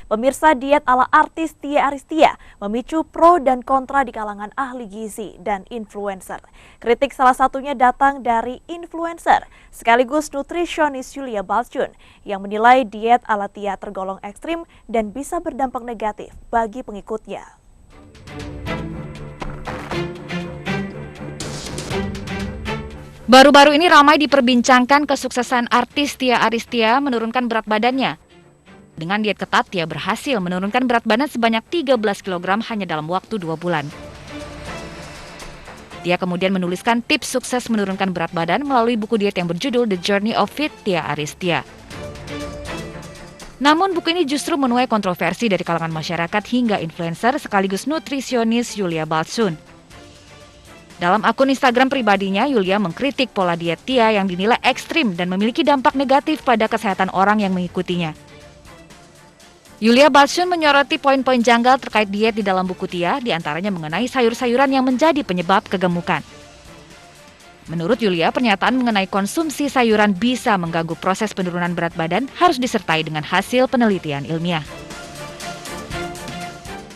Pemirsa, diet ala artis Tia Aristia memicu pro dan kontra di kalangan ahli gizi dan influencer. Kritik salah satunya datang dari influencer sekaligus nutrisionis Julia Balchun yang menilai diet ala Tia tergolong ekstrim dan bisa berdampak negatif bagi pengikutnya. Baru-baru ini ramai diperbincangkan kesuksesan artis Tia Aristia menurunkan berat badannya. Dengan diet ketat, Tia berhasil menurunkan berat badan sebanyak 13 kg hanya dalam waktu 2 bulan. Tia kemudian menuliskan tips sukses menurunkan berat badan melalui buku diet yang berjudul The Journey of Fit Tia Aristia. Namun buku ini justru menuai kontroversi dari kalangan masyarakat hingga influencer sekaligus nutrisionis Julia Balchun. Dalam akun Instagram pribadinya, Julia mengkritik pola diet Tia yang dinilai ekstrim dan memiliki dampak negatif pada kesehatan orang yang mengikutinya. Julia Balchun menyoroti poin-poin janggal terkait diet di dalam buku Tia, diantaranya mengenai sayur-sayuran yang menjadi penyebab kegemukan. Menurut Julia, pernyataan mengenai konsumsi sayuran bisa mengganggu proses penurunan berat badan harus disertai dengan hasil penelitian ilmiah.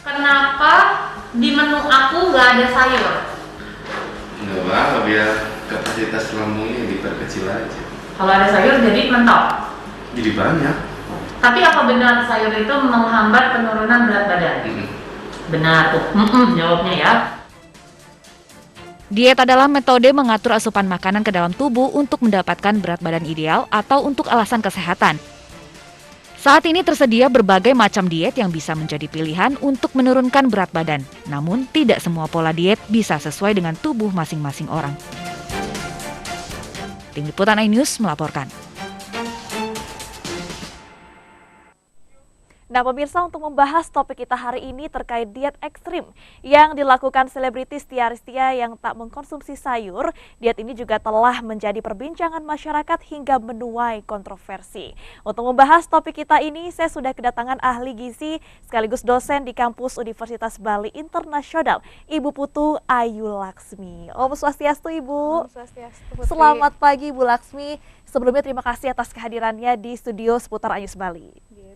Kenapa di menu aku nggak ada sayur? Nggak apa-apa, biar kapasitas lambungnya diperkecil aja. Kalau ada sayur jadi mentok. Jadi banyak. Tapi apa benar sayur itu menghambat penurunan berat badan? Benar tuh, jawabnya ya. Diet adalah metode mengatur asupan makanan ke dalam tubuh untuk mendapatkan berat badan ideal atau untuk alasan kesehatan. Saat ini tersedia berbagai macam diet yang bisa menjadi pilihan untuk menurunkan berat badan. Namun, tidak semua pola diet bisa sesuai dengan tubuh masing-masing orang. Tim Liputan iNews melaporkan. Nah pemirsa, untuk membahas topik kita hari ini terkait diet ekstrim yang dilakukan selebritis Tia Aristia yang tak mengkonsumsi sayur, diet ini juga telah menjadi perbincangan masyarakat hingga menuai kontroversi. Untuk membahas topik kita ini, saya sudah kedatangan ahli gizi sekaligus dosen di kampus Universitas Bali Internasional, Ibu Putu Ayu Laksmi. Om Swastiastu Ibu. Om Swastiastu, Putri. Selamat pagi Ibu Laksmi. Sebelumnya terima kasih atas kehadirannya di studio seputar iNews Bali.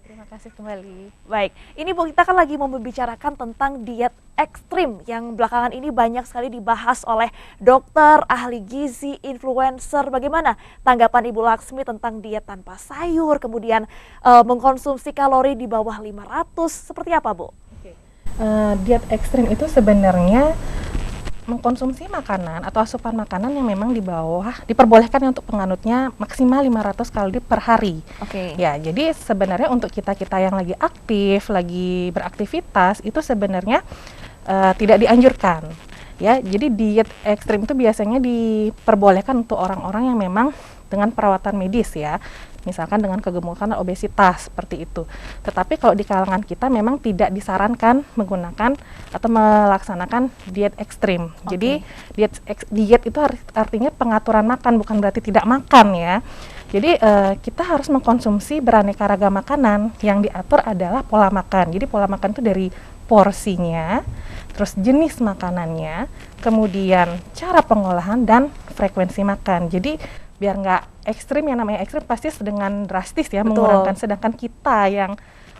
Terima kasih kembali. Baik, ini Bu, kita kan lagi mau membicarakan tentang diet ekstrim yang belakangan ini banyak sekali dibahas oleh dokter, ahli gizi, influencer. Bagaimana tanggapan Ibu Laksmi tentang diet tanpa sayur, kemudian mengkonsumsi kalori di bawah 500, seperti apa Bu? Diet ekstrim itu sebenarnya mengkonsumsi makanan atau asupan makanan yang memang di bawah, diperbolehkan untuk penganutnya maksimal 500 kalori per hari. Ya, jadi sebenarnya untuk kita-kita yang lagi aktif, lagi beraktivitas itu sebenarnya tidak dianjurkan. Ya, jadi diet ekstrim itu biasanya diperbolehkan untuk orang-orang yang memang dengan perawatan medis ya. Misalkan dengan kegemukan dan obesitas seperti itu. Tetapi kalau di kalangan kita memang tidak disarankan menggunakan atau melaksanakan diet ekstrim. Jadi diet itu artinya pengaturan makan, bukan berarti tidak makan ya. Jadi kita harus mengkonsumsi beraneka ragam makanan. Yang diatur adalah pola makan. Jadi pola makan itu dari porsinya, terus jenis makanannya, kemudian cara pengolahan dan frekuensi makan. Jadi biar nggak ekstrim, yang namanya ekstrim pasti dengan drastis ya. Betul. Mengurangkan, sedangkan kita yang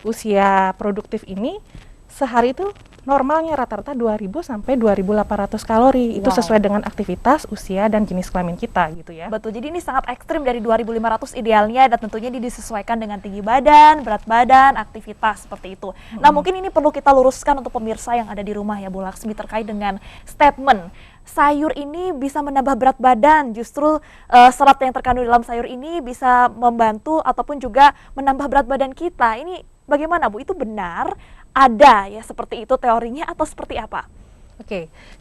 usia produktif ini sehari itu normalnya rata-rata 2000 sampai 2800 kalori. Itu sesuai dengan aktivitas, usia dan jenis kelamin kita gitu ya. Betul, jadi ini sangat ekstrim dari 2500 idealnya, dan tentunya ini disesuaikan dengan tinggi badan, berat badan, aktivitas seperti itu. Nah mungkin ini perlu kita luruskan untuk pemirsa yang ada di rumah ya Bu Laksmi terkait dengan statement sayur ini bisa menambah berat badan, justru serat yang terkandung dalam sayur ini bisa membantu ataupun juga menambah berat badan kita. Ini bagaimana Bu? Itu benar? Ada ya seperti itu teorinya atau seperti apa?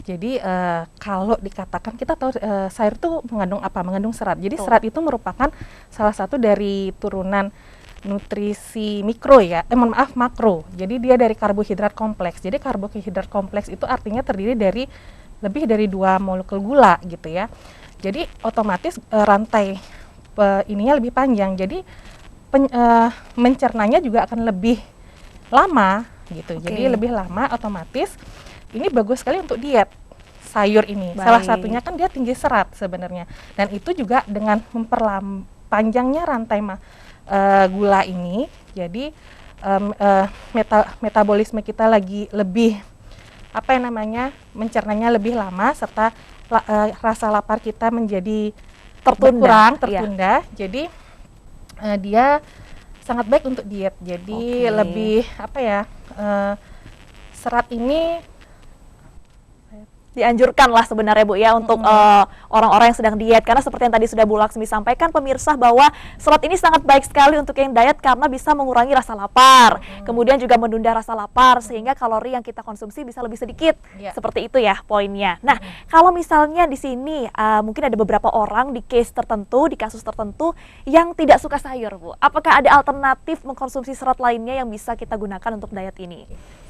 Jadi kalau dikatakan kita tahu sayur itu mengandung apa? Mengandung serat. Jadi serat itu merupakan salah satu dari turunan nutrisi mikro ya, makro. Jadi dia dari karbohidrat kompleks. Jadi karbohidrat kompleks itu artinya terdiri dari lebih dari 2 molekul gula gitu ya. Jadi otomatis rantai ininya lebih panjang. Jadi mencernanya juga akan lebih lama gitu. Jadi lebih lama, otomatis ini bagus sekali untuk diet sayur ini. Salah satunya kan dia tinggi serat sebenarnya. Dan itu juga dengan memperpanjangnya rantai gula ini. Jadi metabolisme kita lagi lebih mencernanya lebih lama, serta rasa lapar kita menjadi tertunda. Jadi dia sangat baik untuk diet. Jadi lebih serat ini dianjurkan lah sebenarnya Bu ya untuk orang-orang yang sedang diet, karena seperti yang tadi sudah Bu Laksmi sampaikan pemirsa bahwa serat ini sangat baik sekali untuk yang diet karena bisa mengurangi rasa lapar, kemudian juga menunda rasa lapar sehingga kalori yang kita konsumsi bisa lebih sedikit. Seperti itu ya poinnya. Nah, kalau misalnya di sini mungkin ada beberapa orang di kasus tertentu yang tidak suka sayur Bu. Apakah ada alternatif mengkonsumsi serat lainnya yang bisa kita gunakan untuk diet ini?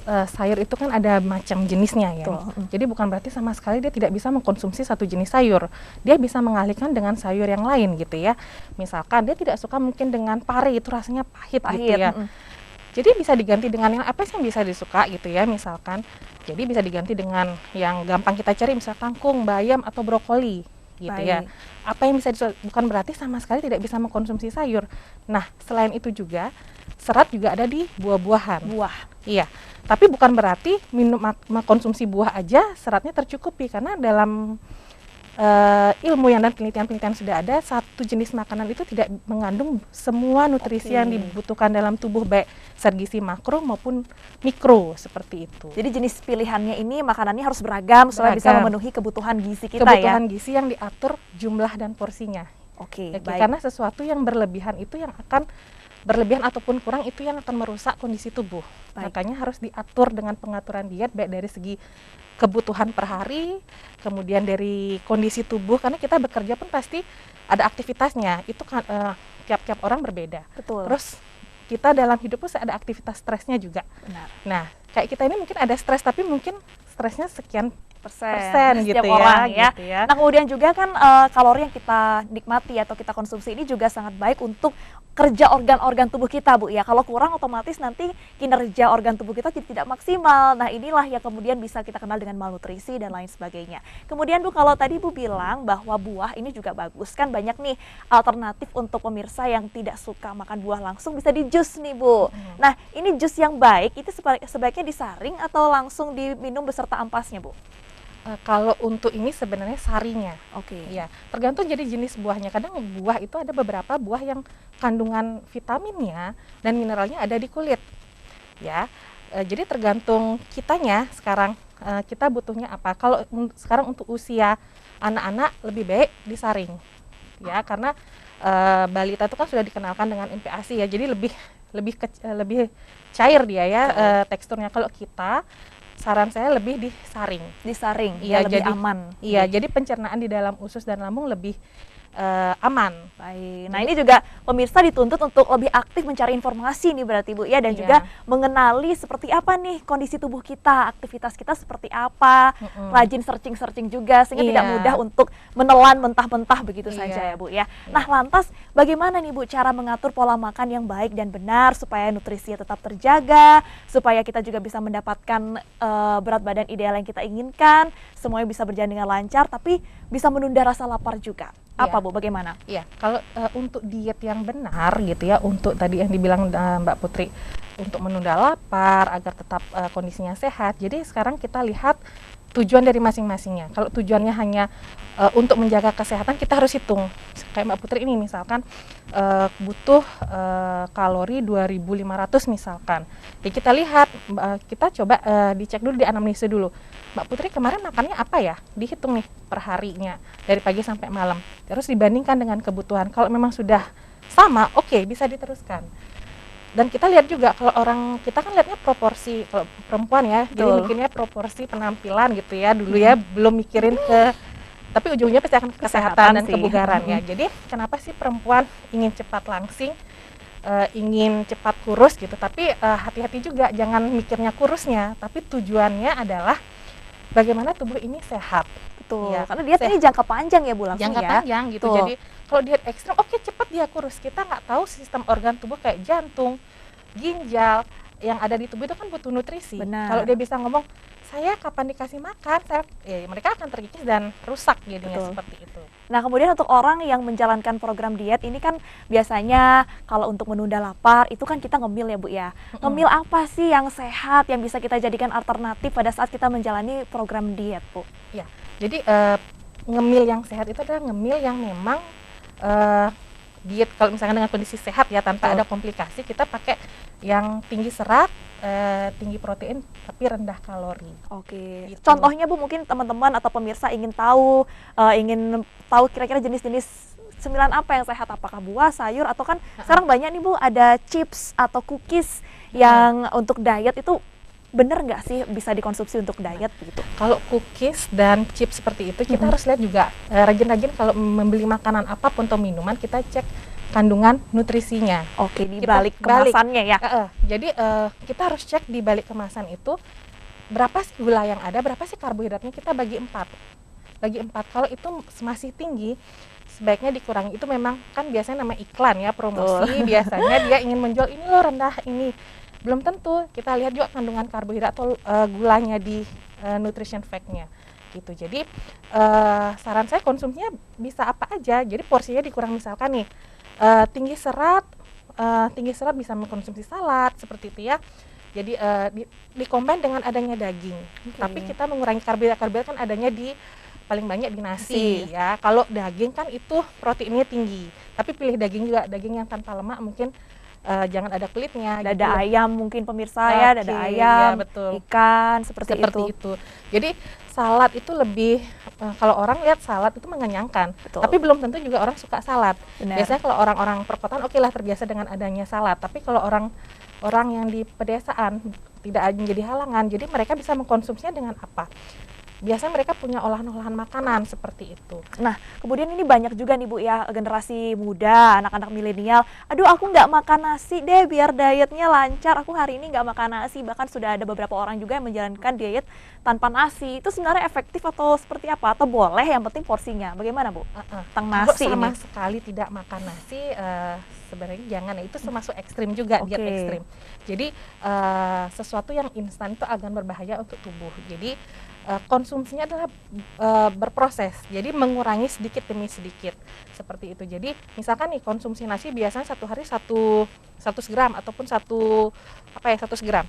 Sayur itu kan ada macam jenisnya ya. Jadi bukan berarti sama sekali dia tidak bisa mengkonsumsi satu jenis sayur. Dia bisa mengalihkan dengan sayur yang lain gitu ya. Misalkan dia tidak suka mungkin dengan pari, itu rasanya pahit. Gitu ya. Jadi bisa diganti dengan yang apa sih yang bisa disuka gitu ya misalkan. Jadi bisa diganti dengan yang gampang kita cari, misalkan kangkung, bayam atau brokoli gitu ya. Apa yang bisa bukan berarti sama sekali tidak bisa mengkonsumsi sayur. Nah, selain itu juga serat juga ada di buah-buahan. Iya. Tapi bukan berarti mengkonsumsi buah aja seratnya tercukupi, karena dalam ilmu dan penelitian-penelitian sudah ada, satu jenis makanan itu tidak mengandung semua nutrisi yang dibutuhkan dalam tubuh, baik zat gizi makro maupun mikro seperti itu. Jadi jenis pilihannya ini makanannya harus beragam supaya bisa memenuhi kebutuhan gizi kita kebutuhan gizi yang diatur jumlah dan porsinya. Baik. Karena sesuatu yang berlebihan itu yang akan berlebihan ataupun kurang itu yang akan merusak kondisi tubuh. Makanya harus diatur dengan pengaturan diet, baik dari segi kebutuhan per hari, kemudian dari kondisi tubuh, karena kita bekerja pun pasti ada aktivitasnya. Itu kan tiap-tiap orang berbeda. Betul. Terus kita dalam hidup pun ada aktivitas stresnya juga. Benar. Nah, kayak kita ini mungkin ada stres, tapi mungkin stresnya sekian persen gitu orang ya. Gitu ya. Nah, kemudian juga kan kalori yang kita nikmati atau kita konsumsi ini juga sangat baik untuk kerja organ-organ tubuh kita Bu ya. Kalau kurang otomatis nanti kinerja organ tubuh kita jadi tidak maksimal. Nah, inilah yang kemudian bisa kita kenal dengan malnutrisi dan lain sebagainya. Kemudian Bu, kalau tadi Bu bilang bahwa buah ini juga bagus, kan banyak nih alternatif untuk pemirsa yang tidak suka makan buah langsung, bisa di jus nih Bu. Nah, ini jus yang baik itu sebaiknya disaring atau langsung diminum beserta ampasnya Bu? Kalau untuk ini sebenarnya sarinya. Ya, tergantung jadi jenis buahnya. Kadang buah itu ada beberapa buah yang kandungan vitaminnya dan mineralnya ada di kulit. Ya, jadi tergantung kitanya sekarang kita butuhnya apa. Kalau sekarang untuk usia anak-anak lebih baik disaring. Ya, karena balita itu kan sudah dikenalkan dengan MPASI ya. Jadi lebih cair dia ya teksturnya. Kalau kita saran saya lebih disaring ya, lebih aman. Iya, jadi pencernaan di dalam usus dan lambung lebih aman. Baik. Nah, ini juga pemirsa dituntut untuk lebih aktif mencari informasi nih berarti Bu ya, dan juga mengenali seperti apa nih kondisi tubuh kita, aktivitas kita seperti apa, rajin searching juga sehingga tidak mudah untuk menelan mentah-mentah begitu saja ya Bu ya. Nah, lantas bagaimana nih Bu cara mengatur pola makan yang baik dan benar supaya nutrisinya tetap terjaga, supaya kita juga bisa mendapatkan berat badan ideal yang kita inginkan, semuanya bisa berjalan dengan lancar tapi bisa menunda rasa lapar juga. Apa Bu, bagaimana? Iya, kalau untuk diet yang benar gitu ya, untuk tadi yang dibilang Mbak Putri, untuk menunda lapar agar tetap kondisinya sehat. Jadi sekarang kita lihat tujuan dari masing-masingnya. Kalau tujuannya hanya untuk menjaga kesehatan, kita harus hitung. Kayak Mbak Putri ini misalkan butuh kalori 2.500 misalkan. Ya kita lihat, kita coba dicek dulu, di anamnesa dulu. Mbak Putri kemarin makannya apa ya? Dihitung nih per harinya dari pagi sampai malam. Terus dibandingkan dengan kebutuhan. Kalau memang sudah sama, oke, bisa diteruskan. Dan kita lihat juga kalau orang, kita kan lihatnya proporsi, kalau perempuan ya, jadi mikirnya proporsi penampilan gitu ya dulu ya, belum mikirin tapi ujungnya pasti akan kesehatan dan kebugaran ya. Jadi kenapa sih perempuan ingin cepat langsing, ingin cepat kurus gitu, tapi hati-hati juga, jangan mikirnya kurusnya, tapi tujuannya adalah bagaimana tubuh ini sehat. Betul, ya, karena diet ini jangka panjang ya Bu, langsung jangka panjang gitu. Jadi kalau diet ekstrem, oke cepat dia kurus. Kita nggak tahu sistem organ tubuh kayak jantung, ginjal, yang ada di tubuh itu kan butuh nutrisi. Benar. Kalau dia bisa ngomong, saya kapan dikasih makan, mereka akan terkikis dan rusak jadinya. Betul. Seperti itu. Nah, kemudian untuk orang yang menjalankan program diet ini kan biasanya kalau untuk menunda lapar itu kan kita ngemil ya Bu ya. Ngemil apa sih yang sehat yang bisa kita jadikan alternatif pada saat kita menjalani program diet Bu? Ya, jadi ngemil yang sehat itu adalah ngemil yang memang diet kalau misalkan dengan kondisi sehat ya tanpa ada komplikasi, kita pakai yang tinggi serat, tinggi protein tapi rendah kalori. Oke. Gitu. Contohnya Bu, mungkin teman-teman atau pemirsa ingin tahu kira-kira jenis-jenis cemilan apa yang sehat, apakah buah, sayur, atau kan sekarang banyak nih Bu ada chips atau cookies yang untuk diet itu bener nggak sih bisa dikonsumsi untuk diet gitu? Kalau cookies dan chips seperti itu kita harus lihat juga rajin-rajin kalau membeli makanan apapun atau minuman kita cek kandungan nutrisinya. Oke, di Kita balik kemasannya ya. Jadi kita harus cek di balik kemasan itu berapa sih gula yang ada, berapa sih karbohidratnya, kita bagi 4. Bagi 4. Kalau itu masih tinggi, sebaiknya dikurangi. Itu memang kan biasanya nama iklan ya, promosi. Biasanya dia ingin menjual ini loh rendah ini. Belum tentu. Kita lihat juga kandungan karbohidrat atau gulanya di nutrition fact-nya. Gitu. Jadi saran saya konsumsinya bisa apa aja. Jadi porsinya dikurang, misalkan nih tinggi serat bisa mengkonsumsi salad seperti itu ya. Jadi dikombin dengan adanya daging. Tapi kita mengurangi karbohidrat kan adanya di paling banyak di nasi ya. Kalau daging kan itu proteinnya tinggi. Tapi pilih daging juga, daging yang tanpa lemak, mungkin jangan ada kulitnya. Dada gitu. ayam mungkin pemirsa ya, dada ayam, ya, betul. ikan seperti itu. Jadi salad itu lebih kalau orang lihat salad itu mengenyangkan, Betul. tapi belum tentu juga orang suka salad. Benar. Biasanya kalau orang-orang perkotaan oke lah terbiasa dengan adanya salad, tapi kalau orang yang di pedesaan tidak menjadi halangan, jadi mereka bisa mengkonsumsinya dengan apa? Biasanya mereka punya olahan-olahan makanan seperti itu. Nah, kemudian ini banyak juga nih Bu ya, generasi muda, anak-anak milenial. Aduh, aku nggak makan nasi deh biar dietnya lancar. Aku hari ini nggak makan nasi. Bahkan sudah ada beberapa orang juga yang menjalankan diet tanpa nasi. Itu sebenarnya efektif atau seperti apa? Atau boleh, yang penting porsinya. Bagaimana Bu? Tentang nasi Kalau sama ini. sekali tidak makan nasi, sebenarnya jangan. Itu termasuk ekstrim juga, diet ekstrim. Jadi sesuatu yang instan itu akan berbahaya untuk tubuh. Jadi konsumsinya adalah berproses, jadi mengurangi sedikit demi sedikit seperti itu. Jadi misalkan nih konsumsi nasi biasanya satu hari 100 gram ataupun 100 gram,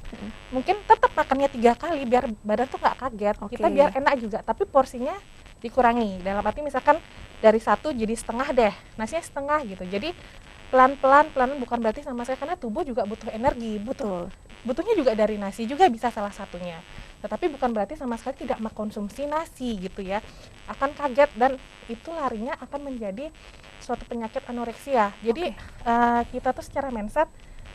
mungkin tetap makannya 3 kali biar badan tuh nggak kaget, kita biar enak juga, tapi porsinya dikurangi. Dalam arti misalkan dari 1 jadi setengah deh, nasinya setengah gitu. Jadi pelan-pelan bukan berarti sama saya, karena tubuh juga butuh energi, butuhnya juga dari nasi juga bisa salah satunya. Tetapi bukan berarti sama sekali tidak mengkonsumsi nasi gitu ya. Akan kaget dan itu larinya akan menjadi suatu penyakit anoreksia. Jadi kita tuh secara mindset,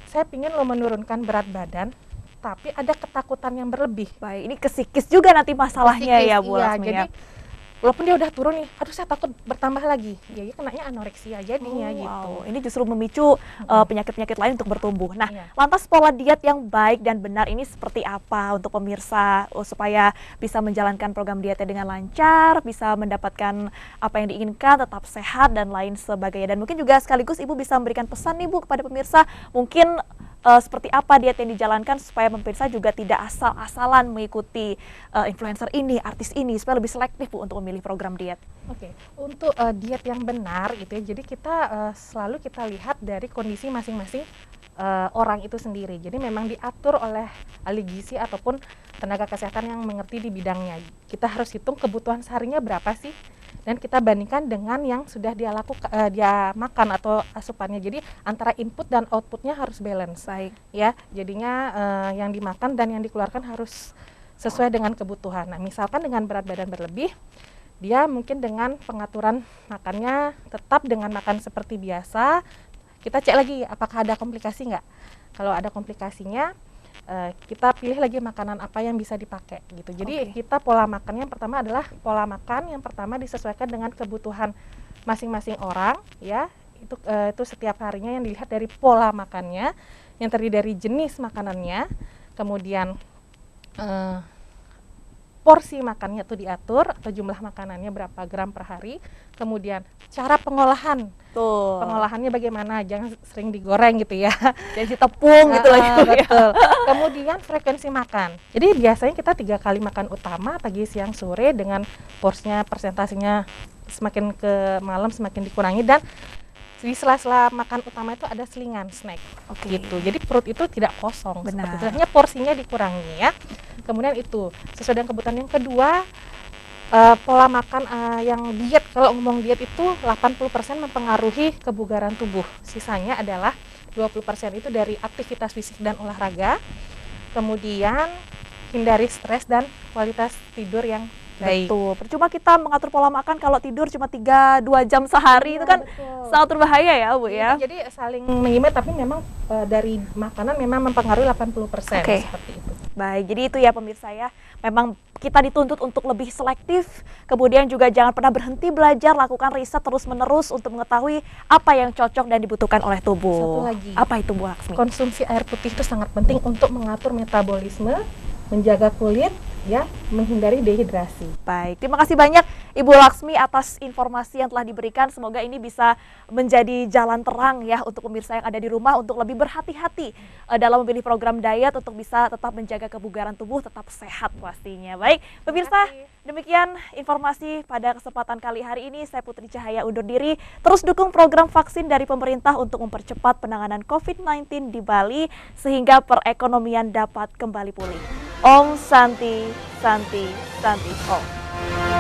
saya pingin lo menurunkan berat badan, tapi ada ketakutan yang berlebih. Baik, ini ke psikis juga nanti masalahnya ya Bu Iya, Lasmi jadi ya. walaupun dia udah turun nih, aduh saya takut bertambah lagi. Ya kenanya anoreksia jadinya gitu. Wow, ini justru memicu penyakit-penyakit lain untuk bertumbuh. Nah, Iya. lantas pola diet yang baik dan benar ini seperti apa untuk pemirsa supaya bisa menjalankan program dietnya dengan lancar, bisa mendapatkan apa yang diinginkan, tetap sehat dan lain sebagainya. Dan mungkin juga sekaligus Ibu bisa memberikan pesan nih Bu kepada pemirsa, mungkin seperti apa diet yang dijalankan supaya pemirsa juga tidak asal-asalan mengikuti influencer ini, artis ini, supaya lebih selektif Bu untuk memilih program diet. Oke, untuk diet yang benar gitu ya, jadi kita selalu kita lihat dari kondisi masing-masing orang itu sendiri. Jadi memang diatur oleh ahli gizi ataupun tenaga kesehatan yang mengerti di bidangnya. Kita harus hitung kebutuhan seharinya berapa sih, dan kita bandingkan dengan yang sudah dia dia makan atau asupannya. Jadi antara input dan outputnya harus balance. Baik. Ya, jadinya yang dimakan dan yang dikeluarkan harus sesuai dengan kebutuhan. Nah, misalkan dengan berat badan berlebih, dia mungkin dengan pengaturan makannya tetap dengan makan seperti biasa. Kita cek lagi apakah ada komplikasi nggak. Kalau ada komplikasinya, kita pilih lagi makanan apa yang bisa dipakai gitu. Jadi kita pola makannya yang pertama adalah pola makan yang pertama disesuaikan dengan kebutuhan masing-masing orang ya. Itu setiap harinya yang dilihat dari pola makannya yang terdiri dari jenis makanannya, kemudian porsi makannya tuh diatur atau jumlah makanannya berapa gram per hari. Kemudian cara pengolahan, Tuh. pengolahannya bagaimana, jangan sering digoreng gitu ya. Jadi tepung gitu lagi. Betul. Kemudian frekuensi makan. Jadi biasanya kita 3 kali makan utama, pagi, siang, sore, dengan porsinya persentasenya semakin ke malam semakin dikurangi, dan di sela-sela makan utama itu ada selingan snack. Oke. Gitu. Jadi perut itu tidak kosong. Benar. Seperti itu. Hanya porsinya dikurangi ya. Kemudian itu sesuai dengan kebutuhan. Yang kedua, pola makan yang diet. Kalau ngomong diet itu 80% mempengaruhi kebugaran tubuh. Sisanya adalah 20% itu dari aktivitas fisik dan olahraga. Kemudian hindari stres dan kualitas tidur yang baik. Betul. Percuma kita mengatur pola makan kalau tidur cuma 3-2 jam sehari, itu kan Betul. sangat berbahaya ya Bu ya. Jadi saling mengimbau, tapi memang dari makanan memang mempengaruhi 80%. Oke. Seperti itu. Baik, jadi itu ya pemirsa ya. Memang kita dituntut untuk lebih selektif, kemudian juga jangan pernah berhenti belajar, lakukan riset terus-menerus untuk mengetahui apa yang cocok dan dibutuhkan oleh tubuh. Satu lagi. Apa itu Bu Laksmi? Konsumsi air putih itu sangat penting untuk mengatur metabolisme, menjaga kulit, ya, menghindari dehidrasi. Baik, terima kasih banyak Ibu Laksmi atas informasi yang telah diberikan. Semoga ini bisa menjadi jalan terang ya untuk pemirsa yang ada di rumah untuk lebih berhati-hati dalam memilih program diet untuk bisa tetap menjaga kebugaran tubuh, tetap sehat pastinya. Baik, pemirsa, demikian informasi pada kesempatan kali hari ini. Saya Putri Cahaya undur diri. Terus dukung program vaksin dari pemerintah untuk mempercepat penanganan COVID-19 di Bali sehingga perekonomian dapat kembali pulih. Om Santi, Santi, Santi Om.